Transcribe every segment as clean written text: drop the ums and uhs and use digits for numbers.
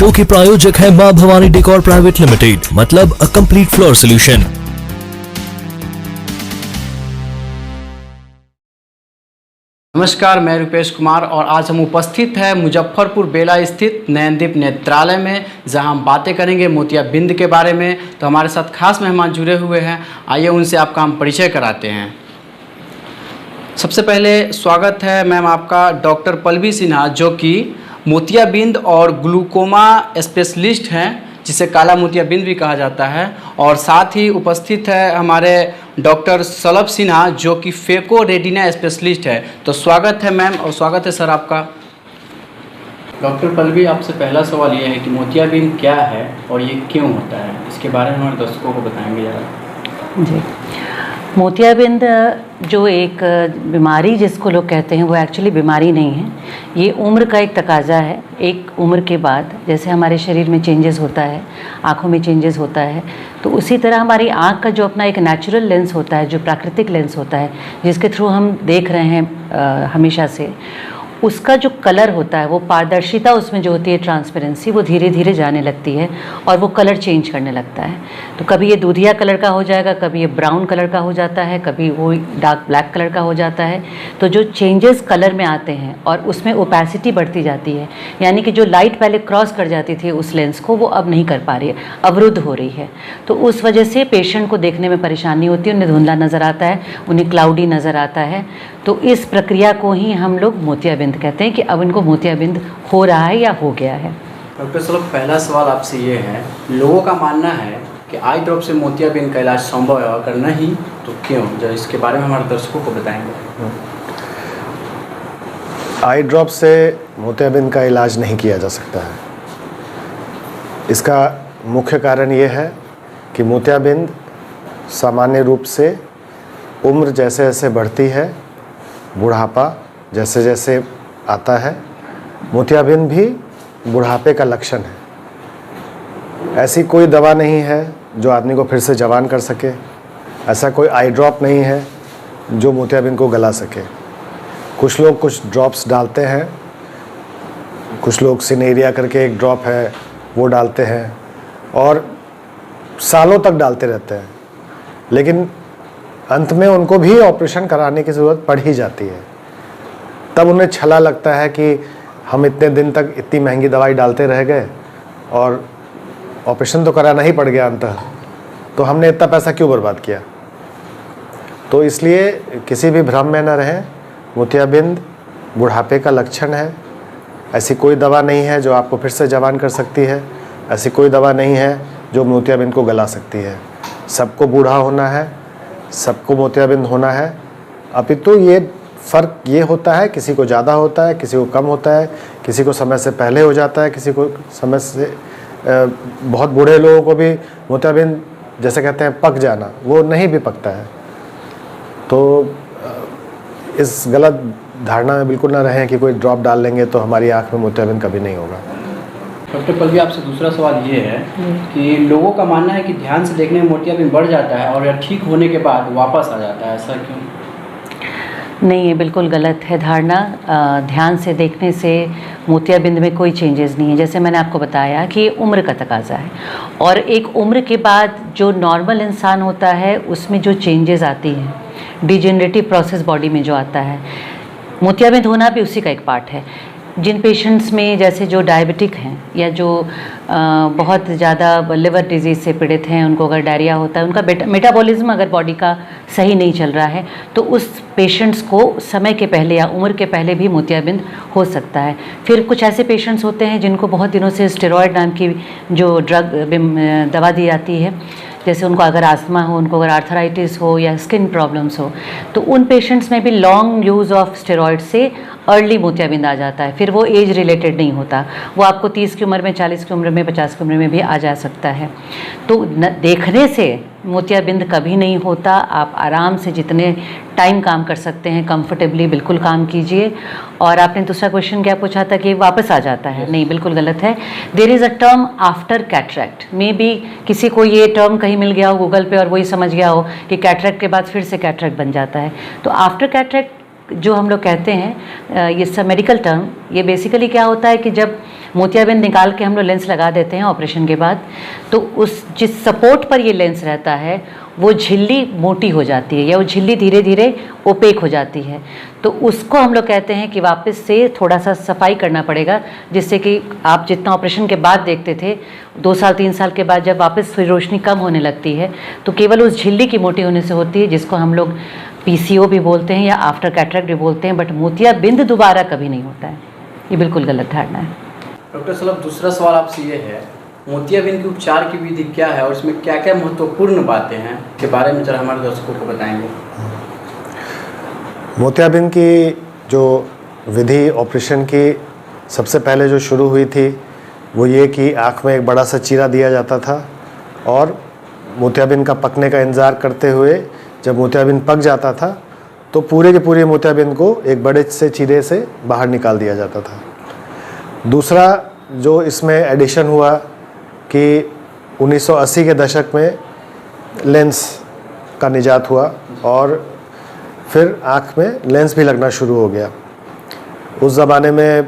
Show के प्रायोजक है मां भवानी डेकोर प्राइवेट लिमिटेड, मतलब अ कंप्लीट फ्लोर सोल्यूशन। नमस्कार, मैं रुपेश कुमार और आज हम उपस्थित हैं मुजफ्फरपुर बेला स्थित नयनदीप नेत्रालय में, जहां हम बातें करेंगे मोतियाबिंद के बारे में। तो हमारे साथ खास मेहमान जुड़े हुए हैं, आइए उनसे आपका हम परिचय कराते हैं। सबसे पहले स्वागत है मैम आपका डॉक्टर पल्लवी सिन्हा, जो कि मोतियाबिंद और ग्लूकोमा स्पेशलिस्ट हैं, जिसे काला मोतियाबिंद भी कहा जाता है। और साथ ही उपस्थित है हमारे डॉक्टर सलभ सिन्हा, जो कि फेको रेटिना स्पेशलिस्ट है। तो स्वागत है मैम और स्वागत है सर आपका। डॉक्टर पल्लवी, आपसे पहला सवाल ये है कि मोतियाबिंद क्या है और ये क्यों होता है, इसके बारे में हमारे दर्शकों को बताएंगे ज़रा। जी, मोतियाबिंद जो एक बीमारी जिसको लोग कहते हैं, वो एक्चुअली बीमारी नहीं है। ये उम्र का एक तकाजा है। एक उम्र के बाद जैसे हमारे शरीर में चेंजेस होता है, आँखों में चेंजेस होता है, तो उसी तरह हमारी आँख का जो अपना एक नेचुरल लेंस होता है, जो प्राकृतिक लेंस होता है, जिसके थ्रू हम देख रहे हैं हमेशा से, उसका जो कलर होता है, वो पारदर्शिता उसमें जो होती है, ट्रांसपेरेंसी, वो धीरे धीरे जाने लगती है और वो कलर चेंज करने लगता है। तो कभी ये दूधिया कलर का हो जाएगा, कभी ये ब्राउन कलर का हो जाता है, कभी वो डार्क ब्लैक कलर का हो जाता है। तो जो चेंजेस कलर में आते हैं और उसमें ओपेसिटी बढ़ती जाती है, यानी कि जो लाइट पहले क्रॉस कर जाती थी उस लेंस को, वो अब नहीं कर पा रही है, अवरुद्ध हो रही है। तो उस वजह से पेशेंट को देखने में परेशानी होती है, उन्हें धुंधला नज़र आता है, उन्हें क्लाउडी नज़र आता है। तो इस प्रक्रिया को ही हम लोग मोतियाबिंद कहते हैं कि अब इनको मोतियाबिंद हो रहा है या हो गया है। डॉक्टर सलभ, पहला सवाल आपसे ये है, लोगों का मानना है कि आई ड्रॉप से मोतियाबिंद का इलाज संभव है, अगर नहीं तो क्यों, जो इसके बारे में हमारे दर्शकों को बताएंगे। आई ड्रॉप से मोतियाबिंद का इलाज नहीं किया जा सकता है। इसका मुख्य कारण ये है कि मोतियाबिंद सामान्य रूप से उम्र जैसे जैसे बढ़ती है, बुढ़ापा जैसे जैसे आता है, मोतियाबिंद भी बुढ़ापे का लक्षण है। ऐसी कोई दवा नहीं है जो आदमी को फिर से जवान कर सके। ऐसा कोई आई ड्रॉप नहीं है जो मोतियाबिंद को गला सके। कुछ लोग कुछ ड्रॉप्स डालते हैं, कुछ लोग सिनेरिया करके एक ड्रॉप है वो डालते हैं और सालों तक डालते रहते हैं, लेकिन अंत में उनको भी ऑपरेशन कराने की ज़रूरत पड़ ही जाती है। तब उन्हें छला लगता है कि हम इतने दिन तक इतनी महंगी दवाई डालते रह गए और ऑपरेशन तो कराना ही पड़ गया अंततः, तो हमने इतना पैसा क्यों बर्बाद किया। तो इसलिए किसी भी भ्रम में न रहें, मोतियाबिंद बुढ़ापे का लक्षण है। ऐसी कोई दवा नहीं है जो आपको फिर से जवान कर सकती है। ऐसी कोई दवा नहीं है जो मोतियाबिंद को गला सकती है। सबको बूढ़ा होना है, सबको मोतियाबिंद होना है। अपितु ये फ़र्क ये होता है, किसी को ज़्यादा होता है, किसी को कम होता है, किसी को समय से पहले हो जाता है, किसी को समय से बहुत बूढ़े लोगों को भी मोतियाबिंद, जैसे कहते हैं पक जाना, वो नहीं भी पकता है। तो इस गलत धारणा में बिल्कुल ना रहें कि कोई ड्रॉप डाल लेंगे तो हमारी आँख में मोतियाबिंद कभी नहीं होगा। डॉक्टर पल्लवी, आपसे दूसरा सवाल ये है कि लोगों का मानना है कि ध्यान से देखने में मोतियाबिंद बढ़ जाता है और ठीक होने के बाद वापस आ जाता है, ऐसा क्यों? नहीं, ये बिल्कुल गलत है धारणा। ध्यान से देखने से मोतियाबिंद में कोई चेंजेस नहीं है। जैसे मैंने आपको बताया कि उम्र का तकाजा है और एक उम्र के बाद जो नॉर्मल इंसान होता है उसमें जो चेंजेस आती हैं, डिजेनरेटिव प्रोसेस बॉडी में जो आता है, मोतियाबिंद होना भी उसी का एक पार्ट है। जिन पेशेंट्स में जैसे जो डायबिटिक हैं या जो बहुत ज़्यादा लिवर डिजीज़ से पीड़ित हैं, उनको अगर डायरिया होता है, उनका मेटाबॉलिज्म अगर बॉडी का सही नहीं चल रहा है, तो उस पेशेंट्स को समय के पहले या उम्र के पहले भी मोतियाबिंद हो सकता है। फिर कुछ ऐसे पेशेंट्स होते हैं जिनको बहुत दिनों से स्टेरॉयड नाम की जो दवा दी जाती है, जैसे उनको अगर आस्थमा हो, उनको अगर आर्थराइटिस हो या स्किन प्रॉब्लम्स हो, तो उन पेशेंट्स में भी लॉन्ग यूज़ ऑफ स्टेरॉयड से अर्ली मोतियाबिंद आ जाता है। फिर वो एज रिलेटेड नहीं होता, वो आपको 30 की उम्र में, 40 की उम्र में, 50 की उम्र में भी आ जा सकता है। तो देखने से मोतियाबिंद कभी नहीं होता। आप आराम से जितने टाइम काम कर सकते हैं कंफर्टेबली बिल्कुल काम कीजिए। और आपने दूसरा क्वेश्चन क्या पूछा था कि वापस आ जाता है? नहीं, बिल्कुल गलत है। There is a term after cataract. Maybe किसी को ये टर्म कहीं मिल गया हो गूगल पे और वही समझ गया हो कि कैटरैक्ट के बाद फिर से कैटरैक्ट बन जाता है। तो आफ्टर कैटरैक्ट जो हम लोग कहते हैं, ये सब मेडिकल टर्म, ये बेसिकली क्या होता है कि जब मोतियाबिंद निकाल के हम लोग लेंस लगा देते हैं ऑपरेशन के बाद, तो उस जिस सपोर्ट पर ये लेंस रहता है वो झिल्ली मोटी हो जाती है या वो झिल्ली धीरे धीरे ओपेक हो जाती है। तो उसको हम लोग कहते हैं कि वापस से थोड़ा सा सफाई करना पड़ेगा, जिससे कि आप जितना ऑपरेशन के बाद देखते थे 2 साल 3 साल के बाद जब वापस फिर रोशनी कम होने लगती है तो केवल उस झिल्ली की मोटी होने से होती है, जिसको हम लोग PCO भी बोलते हैं या आफ्टर कैटरेक्ट भी बोलते हैं। बट मोतियाबिंद दोबारा कभी नहीं होता है, ये बिल्कुल गलत धारणा है। डॉक्टर साहब, दूसरा सवाल आपसे ये है, मोतियाबिंद के उपचार की विधि क्या है और इसमें क्या क्या महत्वपूर्ण बातें हैं के बारे में जरा हमारे दर्शकों को बताएंगे। मोतियाबिंद की जो विधि ऑपरेशन की सबसे पहले जो शुरू हुई थी वो ये कि आँख में एक बड़ा सा चीरा दिया जाता था और मोतियाबिंद का पकने का इंतज़ार करते हुए जब मोतियाबिंद पक जाता था तो पूरे के पूरे मोतियाबिंद को एक बड़े से चीरे से बाहर निकाल दिया जाता था। दूसरा जो इसमें एडिशन हुआ कि 1980 के दशक में लेंस का निजात हुआ और फिर आँख में लेंस भी लगना शुरू हो गया। उस ज़माने में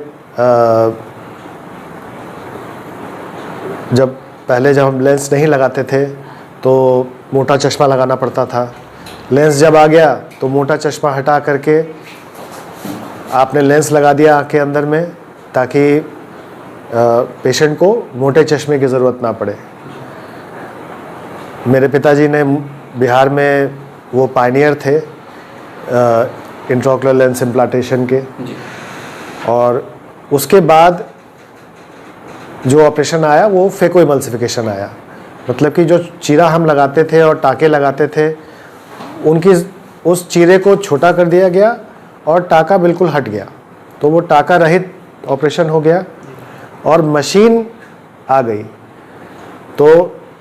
जब हम लेंस नहीं लगाते थे तो मोटा चश्मा लगाना पड़ता था। लेंस जब आ गया तो मोटा चश्मा हटा करके आपने लेंस लगा दिया आँख के अंदर में, ताकि पेशेंट को मोटे चश्मे की ज़रूरत ना पड़े। मेरे पिताजी ने बिहार में वो पायनियर थे इंट्राओकुलर लेंस इम्प्लांटेशन के, और उसके बाद जो ऑपरेशन आया वो फेको इमल्सिफिकेशन आया। मतलब कि जो चीरा हम लगाते थे और टाँके लगाते थे उनकी उस चीरे को छोटा कर दिया गया और टाँका बिल्कुल हट गया, तो वो टाँका रहित ऑपरेशन हो गया और मशीन आ गई। तो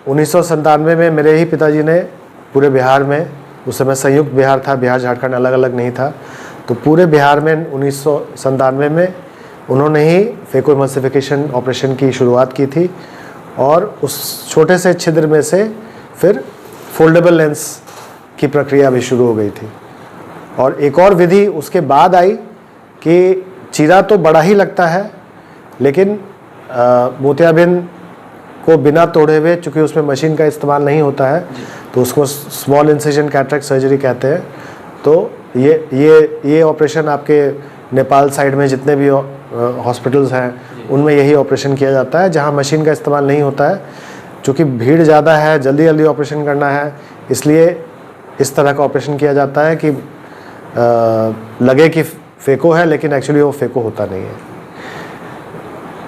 1997 में मेरे ही पिताजी ने पूरे बिहार में, उस समय संयुक्त बिहार था, बिहार झारखंड अलग अलग नहीं था, तो पूरे बिहार में 1997 में उन्होंने ही फेको इमल्सिफिकेशन ऑपरेशन की शुरुआत की थी और उस छोटे से छिद्र में से फिर फोल्डेबल लेंस की प्रक्रिया भी शुरू हो गई थी। और एक और विधि उसके बाद आई कि चीरा तो बड़ा ही लगता है, लेकिन मोतियाबिंद को बिना तोड़े हुए, चूँकि उसमें मशीन का इस्तेमाल नहीं होता है तो उसको स्मॉल इंसिजन कैटरेक्ट सर्जरी कहते हैं। तो ये ऑपरेशन आपके नेपाल साइड में जितने भी हॉस्पिटल्स हैं उनमें यही ऑपरेशन किया जाता है, जहाँ मशीन का इस्तेमाल नहीं होता है। चूँकि भीड़ ज़्यादा है, जल्दी जल्दी ऑपरेशन करना है, इसलिए इस तरह का ऑपरेशन किया जाता है कि लगे कि फेको है लेकिन एक्चुअली वो फेको होता नहीं है।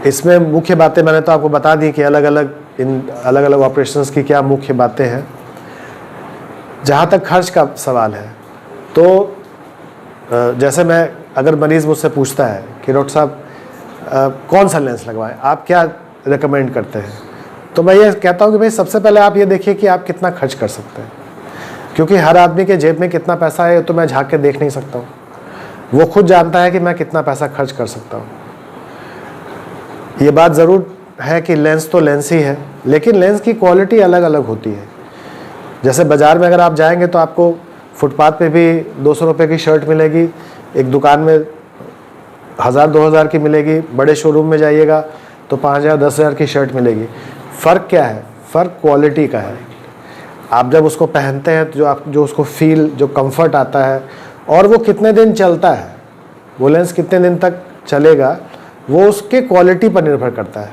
इसमें मुख्य बातें मैंने तो आपको बता दी कि अलग अलग ऑपरेशंस की क्या मुख्य बातें हैं। जहाँ तक खर्च का सवाल है तो जैसे मैं, अगर मरीज़ मुझसे पूछता है कि डॉक्टर साहब कौन सा लेंस लगवाएं, आप क्या रेकमेंड करते हैं, तो मैं ये कहता हूँ कि भाई सबसे पहले आप ये देखिए कि आप कितना खर्च कर सकते हैं, क्योंकि हर आदमी के जेब में कितना पैसा है तो मैं झाँक के देख नहीं सकता हूँ। वो खुद जानता है कि मैं कितना पैसा खर्च कर सकता हूँ। ये बात ज़रूर है कि लेंस तो लेंस ही है, लेकिन लेंस की क्वालिटी अलग अलग होती है। जैसे बाज़ार में अगर आप जाएंगे तो आपको फुटपाथ पे भी 200 रुपये की शर्ट मिलेगी, एक दुकान में 1000-2000 की मिलेगी, बड़े शोरूम में जाइएगा तो 5000-10,000 की शर्ट मिलेगी। फ़र्क क्या है? फ़र्क क्वालिटी का है। आप जब उसको पहनते हैं तो जो उसको फील, जो कंफर्ट आता है, और वो कितने दिन चलता है, वो लेंस कितने दिन तक चलेगा, वो उसके क्वालिटी पर निर्भर करता है।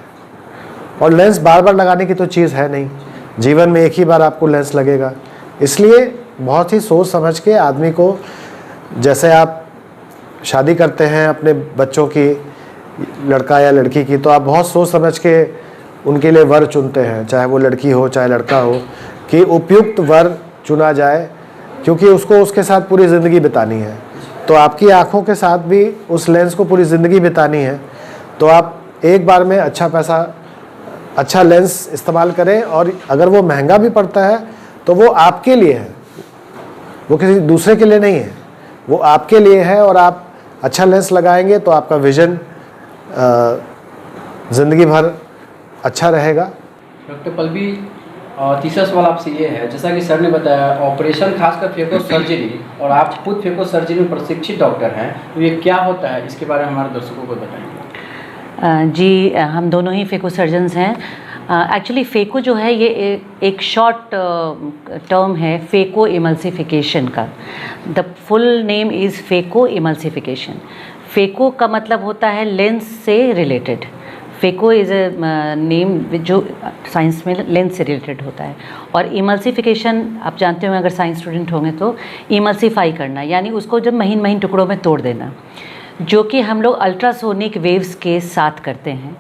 और लेंस बार बार लगाने की तो चीज़ है नहीं, जीवन में एक ही बार आपको लेंस लगेगा। इसलिए बहुत ही सोच समझ के आदमी को, जैसे आप शादी करते हैं अपने बच्चों की, लड़का या लड़की की, तो आप बहुत सोच समझ के उनके लिए वर चुनते हैं, चाहे वो लड़की हो चाहे लड़का हो, कि उपयुक्त वर चुना जाए, क्योंकि उसको उसके साथ पूरी ज़िंदगी बितानी है। तो आपकी आँखों के साथ भी उस लेंस को पूरी ज़िंदगी बितानी है, तो आप एक बार में अच्छा लेंस इस्तेमाल करें। और अगर वो महंगा भी पड़ता है तो वो आपके लिए है, वो किसी दूसरे के लिए नहीं है, वो आपके लिए है। और आप अच्छा लेंस लगाएंगे तो आपका विजन ज़िंदगी भर अच्छा रहेगा। डॉक्टर पल्लवी, तीसरा सवाल आपसे ये है, जैसा कि सर ने बताया ऑपरेशन खासकर फेको सर्जरी, और आप खुद फेको सर्जरी में प्रशिक्षित डॉक्टर हैं, तो ये क्या होता है, इसके बारे में हमारे दर्शकों को बताएंगे। जी, हम दोनों ही फेको सर्जन्स हैं। एक्चुअली फेको जो है ये एक शॉर्ट टर्म है फेको इमल्सिफिकेशन का। The full name is phaco emulsification. Phaco का मतलब होता है लेंस से related. Phaco is a name जो साइंस में लेंस से रिलेटेड होता है। और इमल्सिफिकेशन आप जानते होंगे, अगर साइंस स्टूडेंट होंगे तो इमल्सिफाई करना यानी उसको जब महीन महीन टुकड़ों में तोड़ देना, जो कि हम लोग अल्ट्रासोनिक वेव्स के साथ करते हैं।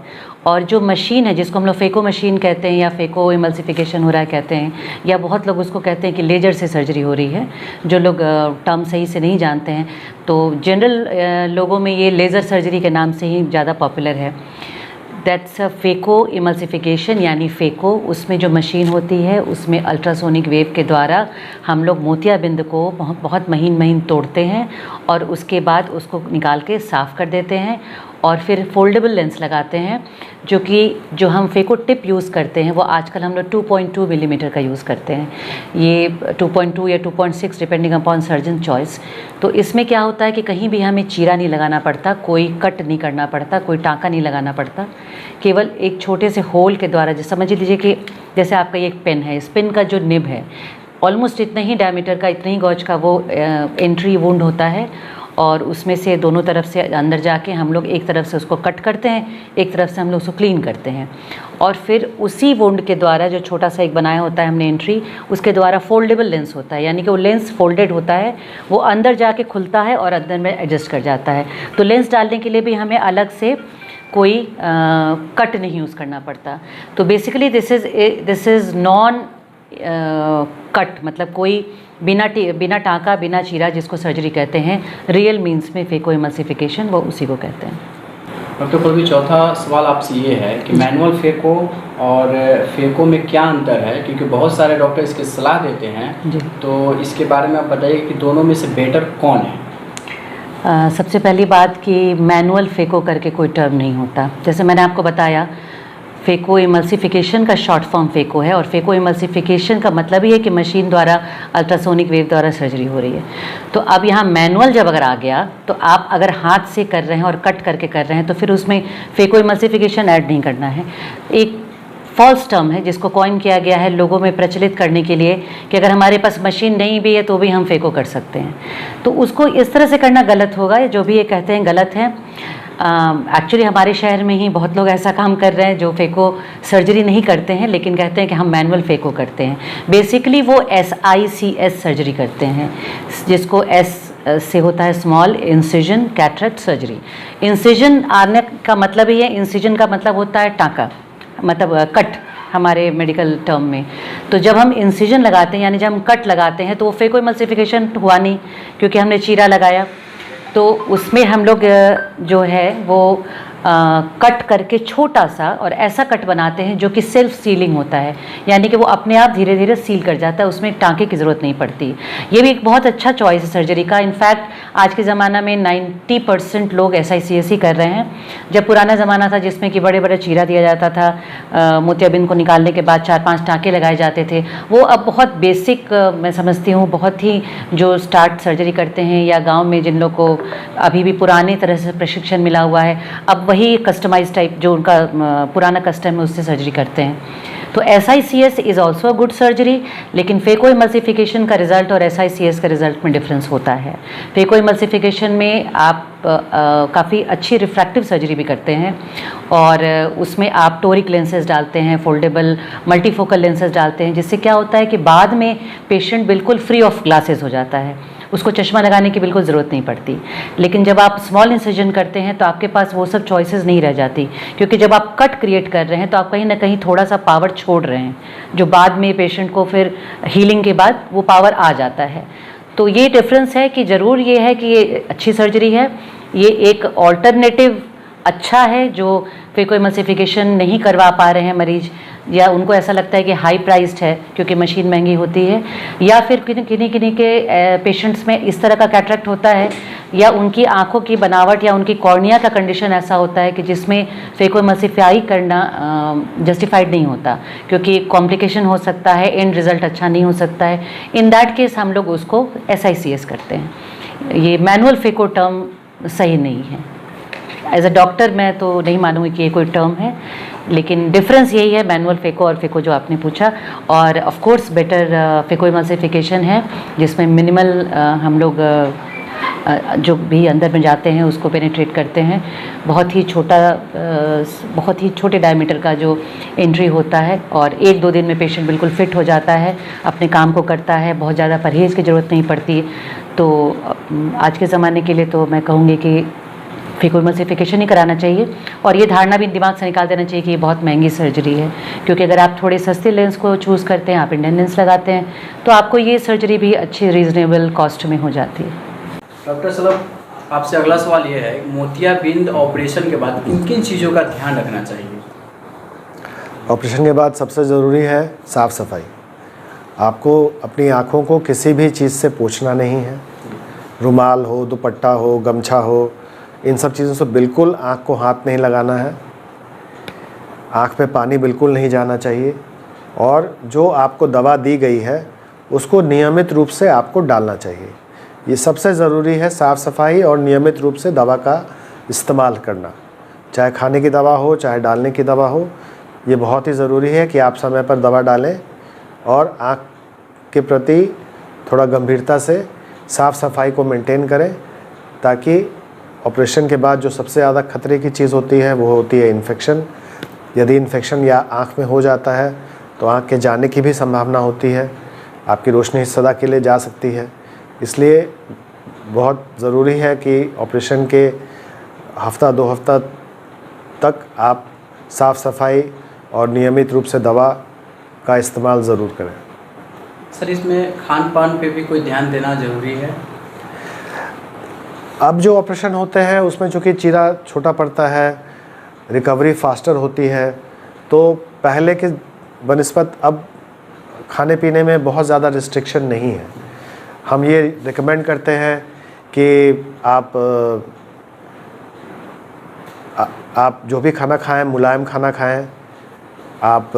और जो मशीन है जिसको हम लोग फेको मशीन कहते हैं या फेको इमल्सिफिकेशन हो रहा है कहते हैं, या बहुत लोग उसको कहते हैं कि लेजर से सर्जरी हो रही है। जो लोग टर्म सही से नहीं जानते हैं तो जनरल लोगों में ये लेज़र सर्जरी के नाम से ही ज़्यादा पॉपुलर है। दैट्स अ फेको इमल्सिफिकेशन यानी फेको। उसमें जो मशीन होती है उसमें अल्ट्रासोनिक वेव के द्वारा हम लोग मोतियाबिंद को बहुत महीन महीन तोड़ते हैं और उसके बाद उसको निकाल के साफ़ कर देते हैं और फिर फोल्डेबल लेंस लगाते हैं, जो हम फेको टिप यूज़ करते हैं वो आजकल हम लोग 2.2 मिलीमीटर का यूज़ करते हैं। ये 2.2 या 2.6 डिपेंडिंग अपॉन सर्जन चॉइस। तो इसमें क्या होता है कि कहीं भी हमें चीरा नहीं लगाना पड़ता, कोई कट नहीं करना पड़ता, कोई टाँका नहीं लगाना पड़ता। केवल एक छोटे से होल के द्वारा, जैसे समझ लीजिए कि जैसे आपका ये एक पेन है, इस पेन का जो निब है ऑलमोस्ट इतना ही डायमीटर का, इतना ही गॉज का वो एंट्री वुंड होता है और उसमें से दोनों तरफ से अंदर जाके हम लोग एक तरफ से उसको कट करते हैं, एक तरफ से हम लोग उसको क्लीन करते हैं और फिर उसी वुंड के द्वारा जो छोटा सा एक बनाया होता है हमने एंट्री, उसके द्वारा फोल्डेबल लेंस होता है, यानी कि वो लेंस फोल्डेड होता है, वो अंदर जाके खुलता है और अंदर में एडजस्ट कर जाता है। तो लेंस डालने के लिए भी हमें अलग से कोई कट नहीं यूज़ करना पड़ता। तो basically this is non cut, मतलब कोई बिना टाँका बिना चीरा जिसको सर्जरी कहते हैं, रियल मीन्स में फेको इमल्सिफिकेशन वो उसी को कहते हैं। डॉक्टर पल्लवी, चौथा सवाल आपसे ये है कि मैनुअल फेको और फेको में क्या अंतर है, क्योंकि बहुत सारे डॉक्टर इसकी सलाह देते हैं, तो इसके बारे में आप बताइए कि दोनों में से बेटर कौन है। सबसे पहली बात कि मैनुअल फेको करके कोई टर्म नहीं होता। जैसे मैंने आपको बताया फेको इमल्सिफिकेशन का शॉर्ट फॉर्म फेको है और फेको इमल्सिफिकेशन का मतलब ही है कि मशीन द्वारा अल्ट्रासोनिक वेव द्वारा सर्जरी हो रही है। तो अब यहाँ मैनुअल जब अगर आ गया तो आप अगर हाथ से कर रहे हैं और कट करके कर रहे हैं तो फिर उसमें फेको इमल्सिफिकेशन ऐड नहीं करना है। एक फॉल्स टर्म है जिसको कॉइन किया गया है लोगों में प्रचलित करने के लिए कि अगर हमारे पास मशीन नहीं भी है तो भी हम फेको कर सकते हैं। तो उसको इस तरह से करना गलत होगा, जो भी ये कहते हैं गलत है। एक्चुअली हमारे शहर में ही बहुत लोग ऐसा काम कर रहे हैं जो फेको सर्जरी नहीं करते हैं लेकिन कहते हैं कि हम मैनुअल फेको करते हैं। बेसिकली वो SICS सर्जरी करते हैं, जिसको S से होता है small incision cataract surgery. Incision आने का मतलब ही है, इंसिजन का मतलब होता है टाँका, मतलब कट हमारे मेडिकल टर्म में। तो जब हम इंसिजन लगाते हैं यानी जब हम कट लगाते हैं तो वो फेको इमल्सिफिकेशन हुआ नहीं, क्योंकि हमने चीरा लगाया। तो उसमें हम लोग जो है वो कट करके छोटा सा और ऐसा कट बनाते हैं जो कि सेल्फ सीलिंग होता है, यानी कि वो अपने आप धीरे धीरे सील कर जाता है, उसमें टाँके की ज़रूरत नहीं पड़ती। ये भी एक बहुत अच्छा चॉइस है सर्जरी का। इनफैक्ट आज के ज़माना में 90% लोग SICS ही कर रहे हैं। जब पुराना ज़माना था जिसमें कि बड़े बड़े चीरा दिया जाता था, मोतियाबिंद को निकालने के बाद 4-5 टाँके लगाए जाते थे, वो अब बहुत बेसिक मैं समझती हूँ, बहुत ही जो स्टार्ट सर्जरी करते हैं या गाँव में जिन लोग को अभी भी पुराने तरह से प्रशिक्षण मिला हुआ है, अब वही कस्टमाइज टाइप जो उनका पुराना कस्टम है उससे सर्जरी करते हैं। तो SICS is also a good surgery, लेकिन फेको इमल्सिफिकेशन का रिज़ल्ट और SICS का रिज़ल्ट में डिफरेंस होता है। फेको इमल्सिफिकेशन में आप काफ़ी अच्छी रिफ्रैक्टिव सर्जरी भी करते हैं और उसमें आप टोरिक लेंसेज डालते हैं, फोल्डेबल मल्टीफोकल लेंसेज डालते हैं, जिससे क्या होता है कि बाद में पेशेंट बिल्कुल फ्री ऑफ ग्लासेस हो जाता है, उसको चश्मा लगाने की बिल्कुल ज़रूरत नहीं पड़ती। लेकिन जब आप स्मॉल इंसिजन करते हैं तो आपके पास वो सब चॉइसेस नहीं रह जाती, क्योंकि जब आप कट क्रिएट कर रहे हैं तो आप कहीं ना कहीं थोड़ा सा पावर छोड़ रहे हैं, जो बाद में पेशेंट को फिर हीलिंग के बाद वो पावर आ जाता है। तो ये डिफरेंस है कि ज़रूर ये है कि ये अच्छी सर्जरी है, ये एक ऑल्टरनेटिव अच्छा है जो फेको इमल्सिफिकेशन नहीं करवा पा रहे हैं मरीज, या उनको ऐसा लगता है कि हाई प्राइस्ड है क्योंकि मशीन महंगी होती है, या फिर किन्हीं के पेशेंट्स में इस तरह का कैटरेक्ट होता है, या उनकी आंखों की बनावट या उनकी कॉर्निया का कंडीशन ऐसा होता है कि जिसमें फेको इमल्सिफाई करना जस्टिफाइड नहीं होता, क्योंकि कॉम्प्लिकेशन हो सकता है, एंड रिज़ल्ट अच्छा नहीं हो सकता है। इन दैट केस हम लोग उसको SICS करते हैं। ये मैनुअल फेको टर्म सही नहीं है। एज अ डॉक्टर मैं तो नहीं मानूंगी कि ये कोई टर्म है, लेकिन डिफरेंस यही है मैनुअल फेको और फेको जो आपने पूछा। और of course better phaco emulsification है जिसमें मिनिमल हम लोग जो भी अंदर में जाते हैं उसको पेनिट्रेट करते हैं। बहुत ही छोटे डायमीटर का जो एंट्री होता है और 1-2 दिन में पेशेंट बिल्कुल फिट हो जाता है, अपने काम को करता है, बहुत ज़्यादा परहेज़ की ज़रूरत नहीं पड़ती। तो आज के ज़माने के लिए तो मैं कहूँगी कि फेको इमल्सिफिकेशन ही कराना चाहिए। और ये धारणा भी दिमाग से निकाल देना चाहिए कि ये बहुत महंगी सर्जरी है, क्योंकि अगर आप थोड़े सस्ते लेंस को चूज़ करते हैं, आप इंडियन लेंस लगाते हैं, तो आपको ये सर्जरी भी अच्छी रीज़नेबल कॉस्ट में हो जाती है। डॉक्टर साहब, आपसे अगला सवाल ये है, मोतियाबिंद ऑपरेशन के बाद किन किन चीज़ों का ध्यान रखना चाहिए? ऑपरेशन के बाद सबसे ज़रूरी है साफ़ सफाई। आपको अपनी आँखों को किसी भी चीज़ से पोंछना नहीं है। रुमाल हो, दुपट्टा हो, गमछा हो, इन सब चीज़ों से बिल्कुल आँख को हाथ नहीं लगाना है। आँख में पानी बिल्कुल नहीं जाना चाहिए। और जो आपको दवा दी गई है उसको नियमित रूप से आपको डालना चाहिए। ये सबसे ज़रूरी है, साफ़ सफाई और नियमित रूप से दवा का इस्तेमाल करना, चाहे खाने की दवा हो चाहे डालने की दवा हो। ये बहुत ही ज़रूरी है कि आप समय पर दवा डालें और आँख के प्रति थोड़ा गंभीरता से साफ़ सफाई को मेंटेन करें, ताकि ऑपरेशन के बाद जो सबसे ज़्यादा खतरे की चीज़ होती है वो होती है इन्फेक्शन। यदि इन्फेक्शन या आँख में हो जाता है तो आँख के जाने की भी संभावना होती है, आपकी रोशनी सदा के लिए जा सकती है। इसलिए बहुत ज़रूरी है कि ऑपरेशन के हफ्ता 2 हफ्ता तक आप साफ़ सफाई और नियमित रूप से दवा का इस्तेमाल ज़रूर करें। सर, इसमें खान पान पे भी कोई ध्यान देना ज़रूरी है? अब जो ऑपरेशन होते हैं उसमें चूँकि चीरा छोटा पड़ता है, रिकवरी फास्टर होती है, तो पहले के बनिस्बत अब खाने पीने में बहुत ज़्यादा रिस्ट्रिक्शन नहीं है। हम ये रिकमेंड करते हैं कि आप जो भी खाना खाएं मुलायम खाना खाएं। आप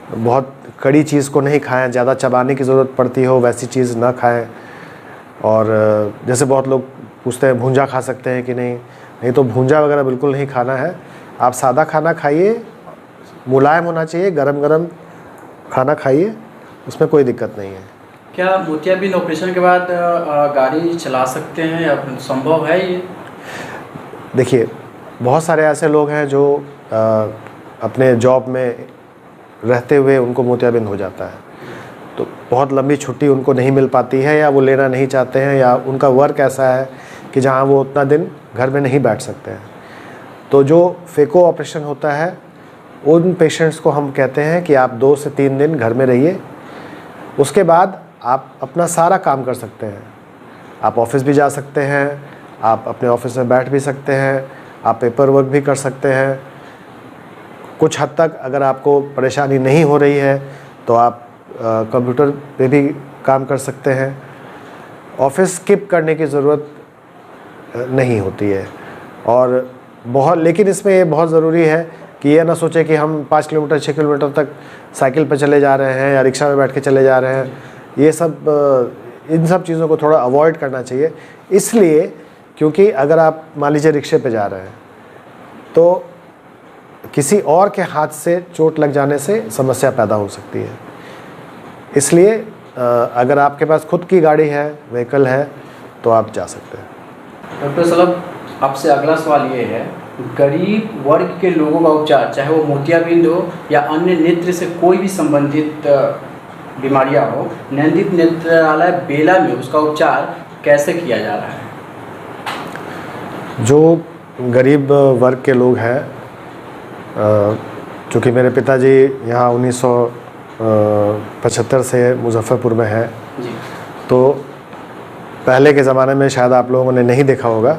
बहुत कड़ी चीज़ को नहीं खाएं, ज़्यादा चबाने की ज़रूरत पड़ती हो वैसी चीज़ ना खाएं। और जैसे बहुत लोग पूछते हैं भूंजा खा सकते हैं कि नहीं तो भूंजा वगैरह बिल्कुल नहीं खाना है। आप सादा खाना खाइए, मुलायम होना चाहिए, गरम गरम खाना खाइए, उसमें कोई दिक्कत नहीं है। क्या मोतियाबिंद ऑपरेशन के बाद गाड़ी चला सकते हैं या संभव है ये? देखिए, बहुत सारे ऐसे लोग हैं जो अपने जॉब में रहते हुए उनको मोतियाबिंद हो जाता है, तो बहुत लंबी छुट्टी उनको नहीं मिल पाती है, या वो लेना नहीं चाहते हैं, या उनका वर्क ऐसा है कि जहां वो उतना दिन घर में नहीं बैठ सकते हैं। तो जो फेको ऑपरेशन होता है उन पेशेंट्स को हम कहते हैं कि आप 2 से 3 दिन घर में रहिए, उसके बाद आप अपना सारा काम कर सकते हैं। आप ऑफिस भी जा सकते हैं, आप अपने ऑफिस में बैठ भी सकते हैं, आप पेपर वर्क भी कर सकते हैं। कुछ हद तक अगर आपको परेशानी नहीं हो रही है तो आप कंप्यूटर पे भी काम कर सकते हैं। ऑफिस स्किप करने की ज़रूरत नहीं होती है। और लेकिन इसमें ये बहुत ज़रूरी है कि ये ना सोचे कि हम 5 किलोमीटर 6 किलोमीटर तक साइकिल पर चले जा रहे हैं या रिक्शा में बैठ के चले जा रहे हैं। ये सब इन सब चीज़ों को थोड़ा अवॉइड करना चाहिए। इसलिए क्योंकि अगर आप मान लीजिए रिक्शे पे जा रहे हैं तो किसी और के हाथ से चोट लग जाने से समस्या पैदा हो सकती है। इसलिए अगर आपके पास खुद की गाड़ी है, व्हीकल है, तो आप जा सकते हैं। डॉक्टर साहब, आपसे अगला सवाल ये है, गरीब वर्ग के लोगों का उपचार, चाहे वो मोतियाबिंद हो या अन्य नेत्र से कोई भी संबंधित बीमारियां हो, नैनदीप नेत्रालय बेला में उसका उपचार कैसे किया जा रहा है? जो गरीब वर्ग के लोग हैं, चूँकि मेरे पिताजी यहाँ 1975 से मुजफ्फरपुर में हैं, तो पहले के ज़माने में शायद आप लोगों ने नहीं देखा होगा,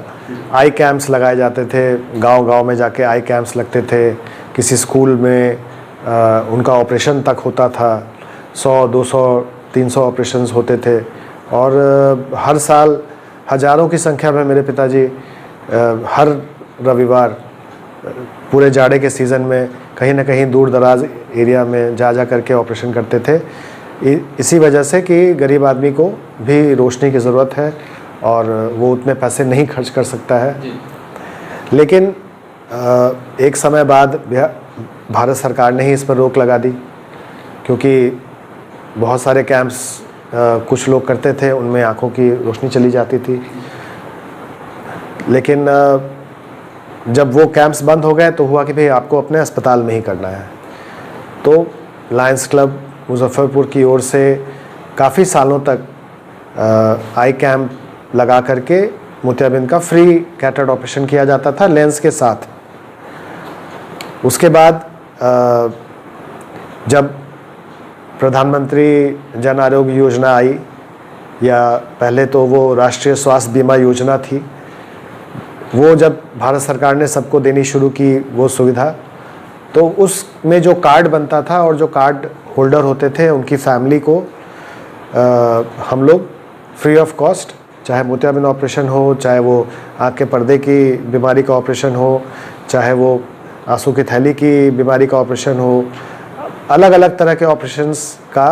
आई कैंप्स लगाए जाते थे। गांव-गांव में जाके आई कैंप्स लगते थे। किसी स्कूल में उनका ऑपरेशन तक होता था। 100, 200, 300 ऑपरेशंस होते थे और हर साल हज़ारों की संख्या में मेरे पिताजी हर रविवार पूरे जाड़े के सीज़न में कहीं ना कहीं दूर दराज एरिया में जा करके ऑपरेशन करते थे। इसी वजह से कि गरीब आदमी को भी रोशनी की ज़रूरत है और वो उतने पैसे नहीं खर्च कर सकता है। लेकिन एक समय बाद भारत सरकार ने ही इस पर रोक लगा दी, क्योंकि बहुत सारे कैंप्स कुछ लोग करते थे, उनमें आंखों की रोशनी चली जाती थी। लेकिन जब वो कैंप्स बंद हो गए तो हुआ कि भाई आपको अपने अस्पताल में ही करना है। तो लायंस क्लब मुजफ्फरपुर की ओर से काफ़ी सालों तक आई कैंप लगा करके मोतियाबिंद का फ्री कैटरेक्ट ऑपरेशन किया जाता था लेंस के साथ। उसके बाद जब प्रधानमंत्री जन आरोग्य योजना आई, या पहले तो वो राष्ट्रीय स्वास्थ्य बीमा योजना थी, वो जब भारत सरकार ने सबको देनी शुरू की वो सुविधा, तो उसमें जो कार्ड बनता था और जो कार्ड होल्डर होते थे उनकी फैमिली को हम लोग फ्री ऑफ कॉस्ट, चाहे मोतियाबिंद ऑपरेशन हो, चाहे वो आँख के पर्दे की बीमारी का ऑपरेशन हो, चाहे वो आंसू की थैली की बीमारी का ऑपरेशन हो, अलग अलग तरह के ऑपरेशंस का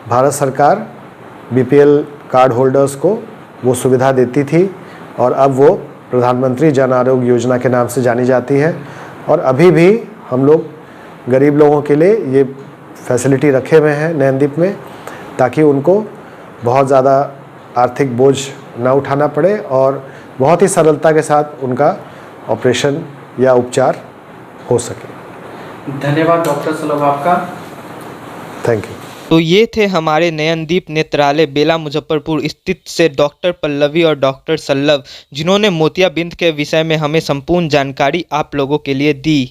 भारत सरकार बीपीएल कार्ड होल्डर्स को वो सुविधा देती थी। और अब वो प्रधानमंत्री जन आरोग्य योजना के नाम से जानी जाती है। और अभी भी हम लोग गरीब लोगों के लिए ये फैसिलिटी रखे हुए हैं नैनदीप में, ताकि उनको बहुत ज़्यादा आर्थिक बोझ ना उठाना पड़े और बहुत ही सरलता के साथ उनका ऑपरेशन या उपचार हो सके। धन्यवाद डॉक्टर सलभ आपका। Thank you. तो ये थे हमारे नयनदीप नेत्रालय बेला मुजफ्फरपुर स्थित से डॉक्टर पल्लवी और डॉक्टर सल्लभ, जिन्होंने मोतियाबिंद के विषय में हमें संपूर्ण जानकारी आप लोगों के लिए दी।